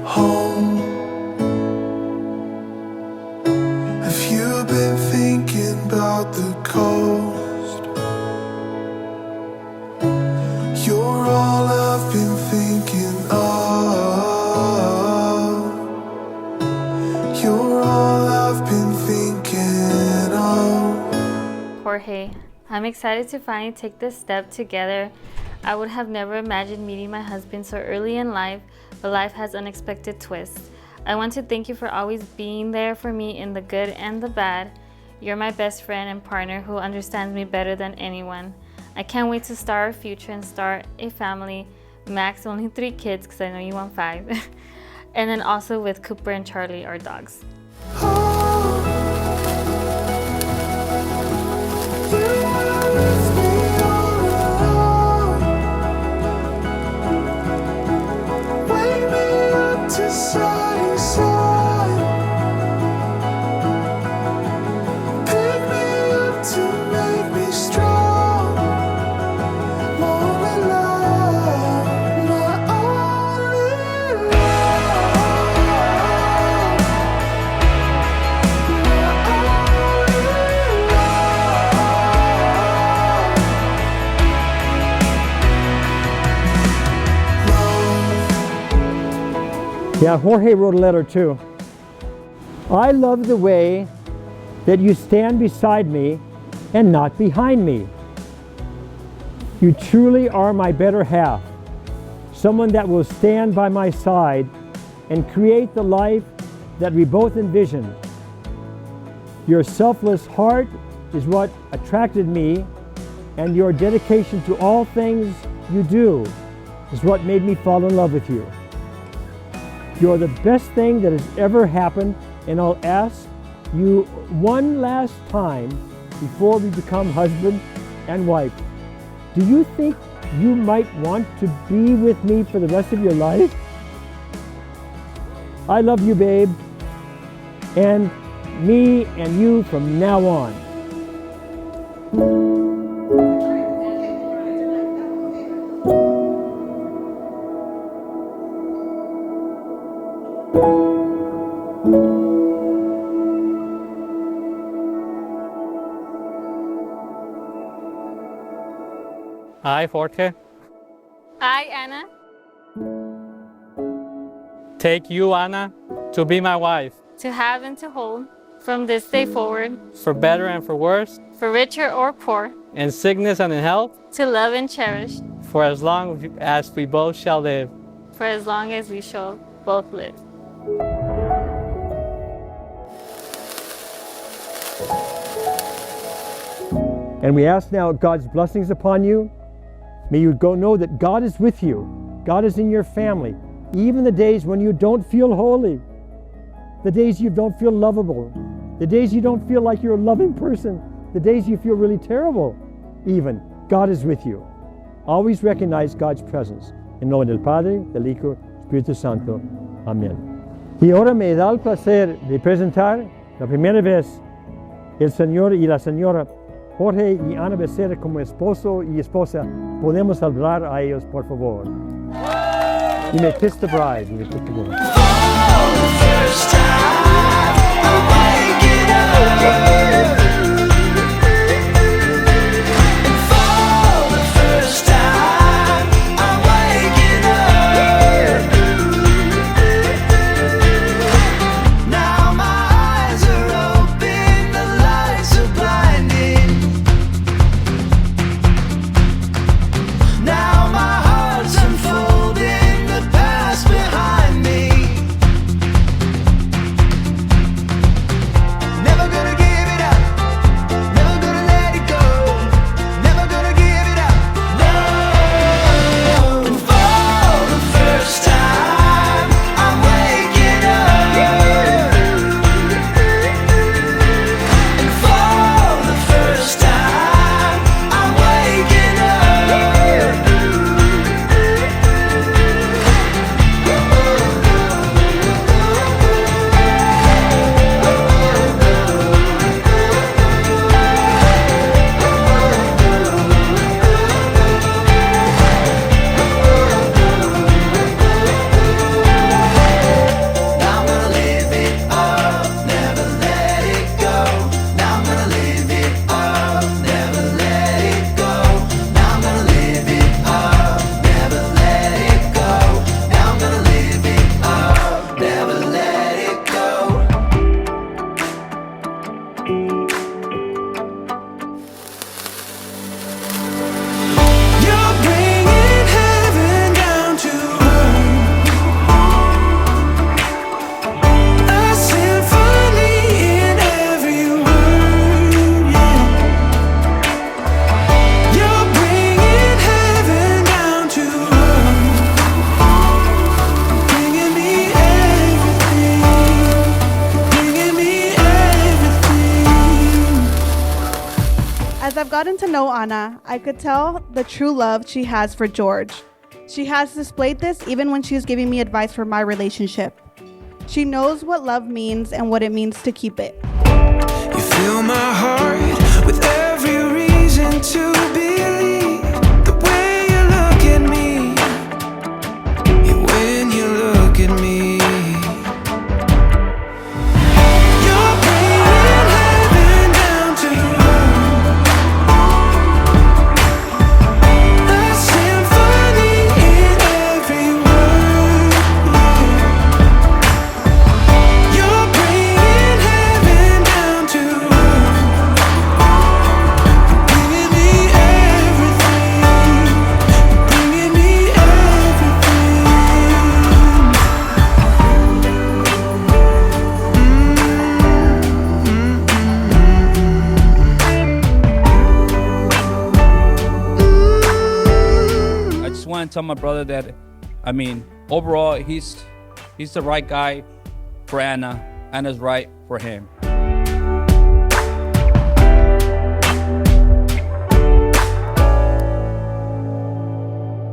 Home. Have you been thinking about the coast? You're all I've been thinking of. You're all I've been thinking of. Jorge, I'm excited to finally take this step together. I would have never imagined meeting my husband so early in life, but life has unexpected twists. I want to thank you for always being there for me in the good and the bad. You're my best friend and partner who understands me better than anyone. I can't wait to start our future and start a family. Max, only 3 kids because I know you want 5. And then also with Cooper and Charlie, our dogs. Yeah, Jorge wrote a letter too. I love the way that you stand beside me and not behind me. You truly are my better half, someone that will stand by my side and create the life that we both envision. Your selfless heart is what attracted me, and your dedication to all things you do is what made me fall in love with you. You're the best thing that has ever happened, and I'll ask you one last time before we become husband and wife. Do you think you might want to be with me for the rest of your life? I love you, babe, and me and you from now on. I, Jorge, I, Anna, take you, Anna, to be my wife, to have and to hold, from this day forward, for better and for worse, for richer or poor, in sickness and in health, to love and cherish, for as long as we both shall live. for as long as we shall both live. And we ask now God's blessings upon you. May you know that God is with you. God is in your family. Even the days when you don't feel holy, the days you don't feel lovable, the days you don't feel like you're a loving person, the days you feel really terrible, even, God is with you. Always recognize God's presence. En nombre del Padre, del Hijo, Espíritu Santo. Amén. Y ahora me da el placer de presentar la primera vez el señor y la señora Jorge y Ana Becerra como esposo y esposa. Podemos hablar a ellos, por favor. You may kiss the bride. You may kiss the bride. Never gonna give gotten to know Anna, I could tell the true love she has for George. She has displayed this even when she was giving me advice for my relationship. She knows what love means and what it means to keep it. You fill my heart with every reason to believe the way you look at me. Yeah, when you look at me, you're bringing heaven down to earth. A symphony in every word. You're bringing heaven down to earth. Bringing me everything. Bringing me everything. I just want to tell my brother that, overall, he's the right guy for Anna. Anna's right for him.